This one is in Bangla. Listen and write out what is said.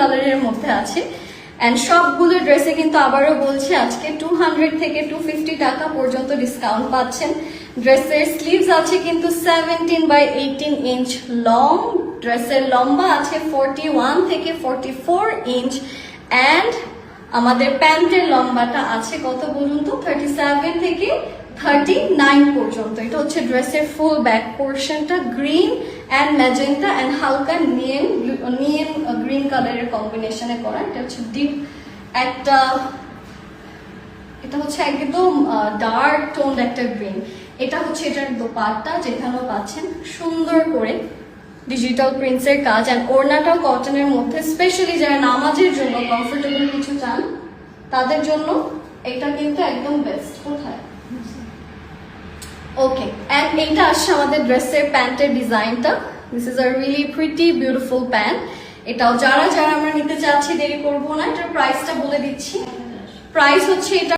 কালারের মধ্যে আছে। এন্ড সবগুলো ড্রেসে কিন্তু আবারও বলছি আজকে 200 থেকে 250 টাকা পর্যন্ত ডিসকাউন্ট পাচ্ছেন। ড্রেসের স্লিভস আছে কিন্তু 17/18 ইঞ্চ লং, ড্রেসের লম্বা আছে 41 থেকে 44 ইঞ্চ, অ্যান্ড আমাদের প্যান্টের লম্বাটা আছে কত বলুন তো, 37 থেকে 39 পর্যন্ত। এটা হচ্ছে ড্রেসের ফুল ব্যাক পোর্শনটা, গ্রিন অ্যান্ড ম্যাজেন্টা অ্যান্ড হালকা নিয়েন গ্রিন কালারের কম্বিনেশনে করা। এটা হচ্ছে ডিপ একটা, এটা হচ্ছে একদম ডার্ক টোন একটা গ্রিন। এটা হচ্ছে এটার দোপাট্টা, যেখানেও পাচ্ছেন সুন্দর করে ডিজিটাল প্রিন্টসের কাজ, অ্যান্ড ওড়নাটাও কটনের মধ্যে। স্পেশালি যারা নামাজের জন্য কমফোর্টেবল কিছু চান তাদের জন্য এটা কিন্তু একদম বেস্ট। কোথায়? ওকে, অ্যান্ড এইটা আসছে আমাদের ড্রেসের প্যান্টের ডিজাইনটা। This is a really pretty beautiful pant. এটাও যারা যারা আমরা নিতে চাচ্ছি দেরি করবো না, এটার প্রাইসটা বলে দিচ্ছি। প্রাইস হচ্ছে এটা